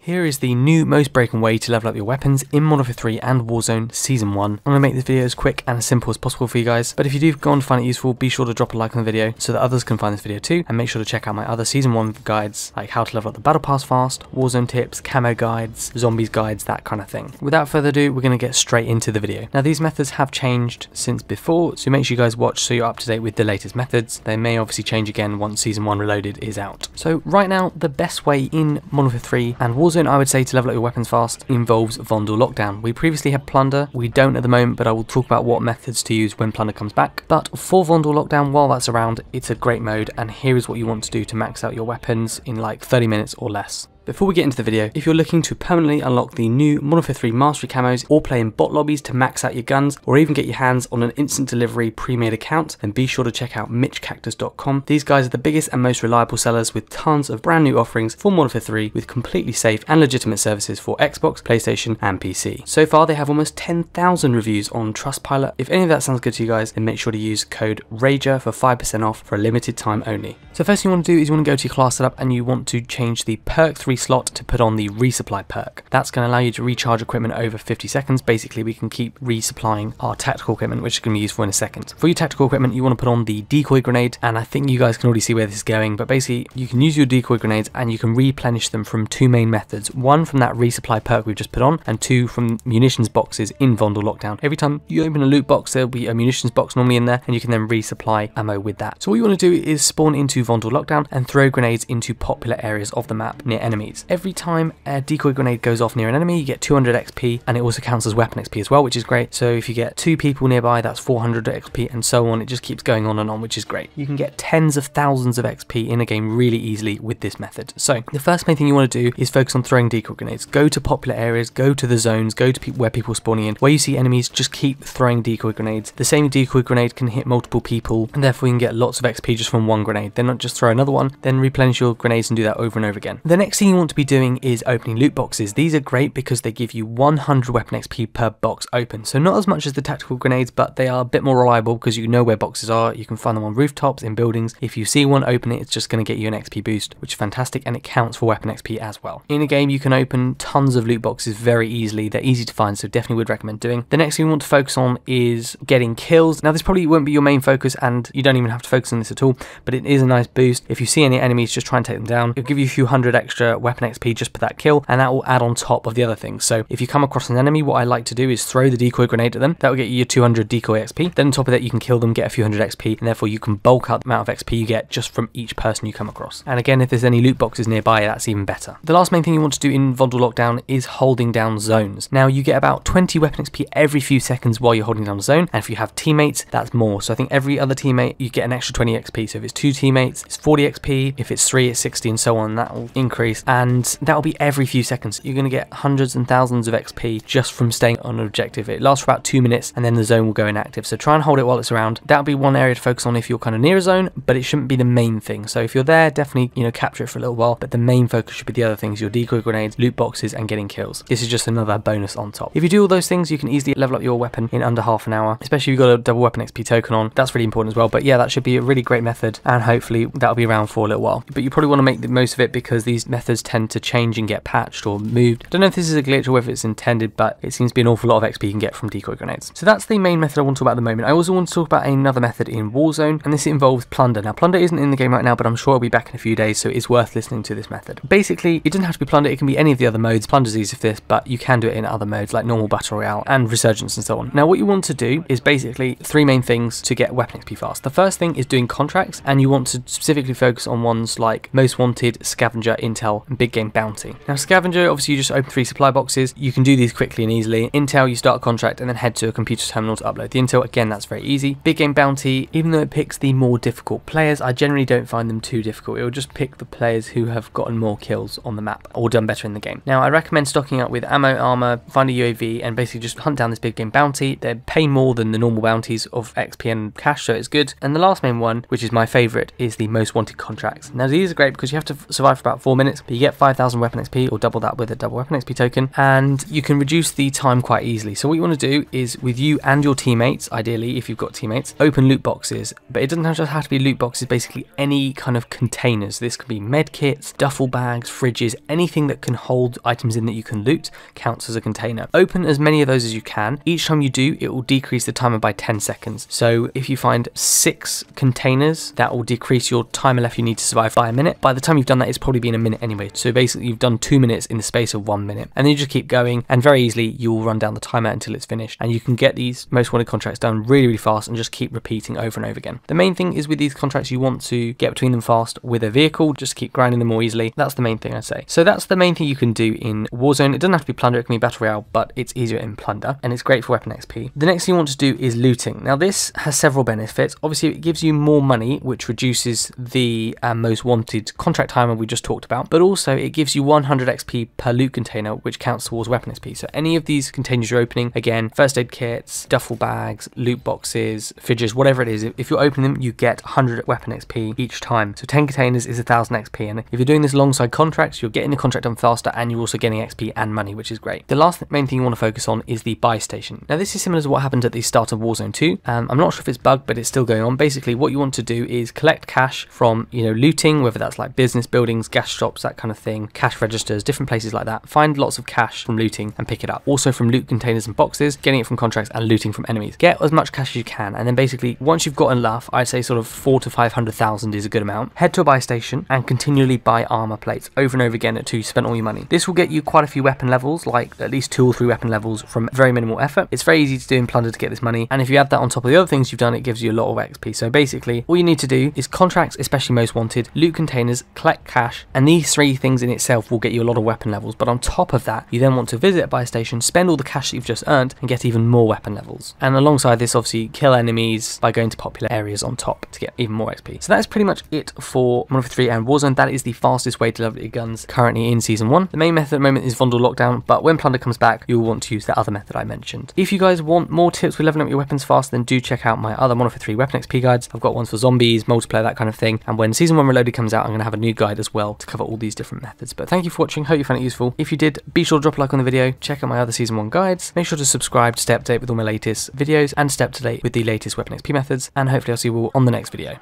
Here is the new most broken way to level up your weapons in Modern Warfare 3 and Warzone Season 1. I'm going to make this video as quick and as simple as possible for you guys, but if you do go on to find it useful, be sure to drop a like on the video so that others can find this video too, and make sure to check out my other Season 1 guides, like how to level up the Battle Pass fast, Warzone tips, camo guides, zombies guides, that kind of thing. Without further ado, we're going to get straight into the video. Now these methods have changed since before, so make sure you guys watch so you're up to date with the latest methods. They may obviously change again once Season 1 Reloaded is out. So right now, the best way in Modern Warfare 3 and Warzone, I would say, to level up your weapons fast involves Vondel Lockdown. We previously had Plunder, we don't at the moment, but I will talk about what methods to use when Plunder comes back. But for Vondel Lockdown, while that's around, it's a great mode, and here is what you want to do to max out your weapons in like 30 minutes or less. Before we get into the video, if you're looking to permanently unlock the new Modern Warfare 3 Mastery camos or play in bot lobbies to max out your guns or even get your hands on an instant delivery pre-made account, then be sure to check out MitchCactus.com. These guys are the biggest and most reliable sellers with tons of brand new offerings for Modern Warfare 3 with completely safe and legitimate services for Xbox, PlayStation and PC. So far they have almost 10,000 reviews on Trustpilot. If any of that sounds good to you guys, then make sure to use code RAGER for 5% off for a limited time only. So first thing you want to do is you want to go to your class setup and you want to change the perk 3 slot to put on the resupply perk. That's going to allow you to recharge equipment over 50 seconds. Basically, we can keep resupplying our tactical equipment, which is going to be useful in a second. For your tactical equipment, you want to put on the decoy grenade, and I think you guys can already see where this is going, but basically, you can use your decoy grenades and you can replenish them from two main methods. One from that resupply perk we've just put on, and two from munitions boxes in Vondel Lockdown. Every time you open a loot box, there'll be a munitions box normally in there, and you can then resupply ammo with that. So what you want to do is spawn into Vondel Lockdown and throw grenades into popular areas of the map near enemies. Every time a decoy grenade goes off near an enemy, you get 200 XP, and it also counts as weapon XP as well, which is great. So if you get two people nearby, that's 400 XP, and so on. It just keeps going on and on, which is great. You can get tens of thousands of XP in a game really easily with this method. So the first main thing you want to do is focus on throwing decoy grenades. Go to popular areas, go to the zones, go to where people are spawning in. Where you see enemies, just keep throwing decoy grenades. The same decoy grenade can hit multiple people, and therefore you can get lots of XP just from one grenade. Then not just throw another one, then replenish your grenades and do that over and over again. The next thing you want to be doing is opening loot boxes. These are great because they give you 100 weapon XP per box open. So not as much as the tactical grenades, but they are a bit more reliable because you know where boxes are. You can find them on rooftops, in buildings. If you see one, open it. It's just going to get you an XP boost, which is fantastic, and it counts for weapon XP as well. In a game, you can open tons of loot boxes very easily. They're easy to find, so definitely would recommend doing. The next thing you want to focus on is getting kills. Now, this probably won't be your main focus, and you don't even have to focus on this at all, but it is a nice boost. If you see any enemies, just try and take them down. It'll give you a few hundred extra weapon XP just for that kill, and that will add on top of the other things. So if you come across an enemy, what I like to do is throw the decoy grenade at them. That will get you your 200 decoy XP. Then on top of that, you can kill them, get a few hundred XP, and therefore you can bulk up the amount of XP you get just from each person you come across. And again, if there's any loot boxes nearby, that's even better. The last main thing you want to do in Vondel Lockdown is holding down zones. Now, you get about 20 weapon XP every few seconds while you're holding down a zone, and if you have teammates, that's more. So I think every other teammate, you get an extra 20 XP. So if it's 2 teammates, it's 40 XP. If it's 3, it's 60, and so on. That will increase, and that will be every few seconds. You're going to get hundreds and thousands of XP just from staying on an objective. It lasts for about 2 minutes, and then the zone will go inactive. So try and hold it while it's around. That'll be one area to focus on if you're kind of near a zone, but it shouldn't be the main thing. So if you're there, definitely, capture it for a little while, but the main focus should be the other things, your decoy grenades, loot boxes, and getting kills. This is just another bonus on top. If you do all those things, you can easily level up your weapon in under half an hour, especially if you've got a double weapon XP token on. That's really important as well. But yeah, that should be a really great method, and hopefully that'll be around for a little while. But you probably want to make the most of it because these methods tend to change and get patched or moved. I don't know if this is a glitch or whether it's intended, but it seems to be an awful lot of XP you can get from decoy grenades. So that's the main method I want to talk about at the moment. I also want to talk about another method in Warzone, and this involves Plunder. Now, Plunder isn't in the game right now, but I'm sure it'll be back in a few days, so it's worth listening to this method. Basically, it doesn't have to be Plunder, it can be any of the other modes. Plunder's easy for this, but you can do it in other modes like normal Battle Royale and Resurgence and so on. Now, what you want to do is basically 3 main things to get weapon XP fast. The first thing is doing contracts, and you want to specifically focus on ones like Most Wanted, Scavenger, Intel, and Big Game Bounty. Now, Scavenger, obviously you just open 3 supply boxes. You can do these quickly and easily. Intel, you start a contract and then head to a computer terminal to upload the intel. Again, that's very easy. Big Game Bounty, even though it picks the more difficult players, I generally don't find them too difficult. It will just pick the players who have gotten more kills on the map or done better in the game. Now, I recommend stocking up with ammo, armor, find a UAV, and basically just hunt down this Big Game Bounty. They pay more than the normal bounties of XP and cash, so it's good. And the last main one, which is my favorite, is the Most Wanted contracts. Now, these are great because you have to survive for about 4 minutes, but You get 5,000 weapon XP, or double that with a double weapon XP token, and you can reduce the time quite easily. So what you want to do is, with you and your teammates, ideally if you've got teammates, open loot boxes. But it doesn't just have to be loot boxes, basically any kind of containers. This could be med kits, duffel bags, fridges, anything that can hold items in that you can loot counts as a container. Open as many of those as you can. Each time you do, it will decrease the timer by 10 seconds. So if you find 6 containers, that will decrease your timer left you need to survive by a minute. By the time you've done that, it's probably been a minute anyway. So basically you've done 2 minutes in the space of 1 minute. And then you just keep going, and very easily you'll run down the timer until it's finished. And you can get these most wanted contracts done really, really fast and just keep repeating over and over again. The main thing is with these contracts, you want to get between them fast with a vehicle, just keep grinding them more easily. That's the main thing I'd say. So that's the main thing you can do in Warzone. It doesn't have to be plunder, it can be battle royale, but it's easier in plunder, and it's great for weapon XP. The next thing you want to do is looting. Now this has several benefits. Obviously it gives you more money, which reduces the most wanted contract timer we just talked about, but also it gives you 100 XP per loot container, which counts towards weapon XP. So any of these containers you're opening, again, first aid kits, duffel bags, loot boxes, fridges, whatever it is, if you're opening them, you get 100 weapon XP each time. So 10 containers is 1,000 XP, and if you're doing this alongside contracts, you're getting the contract done faster, and you're also getting XP and money, which is great. The last main thing you want to focus on is the buy station. Now this is similar to what happened at the start of Warzone 2. I'm not sure if it's bugged, but it's still going on. Basically what you want to do is collect cash from, looting, whether that's like business buildings, gas shops, that kind of thing, cash registers, different places like that. Find lots of cash from looting and pick it up. Also from loot containers and boxes, getting it from contracts, and looting from enemies. Get as much cash as you can, and then basically once you've got enough, I'd say sort of 400 to 500,000 is a good amount. Head to a buy station and continually buy armor plates over and over again until you spend all your money. This will get you quite a few weapon levels, like at least 2 or 3 weapon levels from very minimal effort. It's very easy to do in plunder to get this money, and if you add that on top of the other things you've done, it gives you a lot of XP. So basically all you need to do is contracts, especially most wanted, loot containers, collect cash, and these 3 things in itself will get you a lot of weapon levels. But on top of that, you then want to visit a buy station, spend all the cash that you've just earned, and get even more weapon levels. And alongside this, obviously kill enemies by going to popular areas on top to get even more XP. So that's pretty much it for Modern Warfare 3 and Warzone. That is the fastest way to level your guns currently in Season 1. The main method at the moment is Vondel Lockdown, but when plunder comes back, you'll want to use that other method I mentioned. If you guys want more tips with leveling up your weapons fast, then do check out my other Modern Warfare 3 weapon XP guides. I've got ones for zombies, multiplayer, that kind of thing. And when Season 1 Reloaded comes out, I'm going to have a new guide as well to cover all these different methods. But thank you for watching. Hope you found it useful. If you did, be sure to drop a like on the video. Check out my other Season 1 guides. Make sure to subscribe to stay up to date with all my latest videos and stay up to date with the latest weapon XP methods. And hopefully I'll see you all on the next video.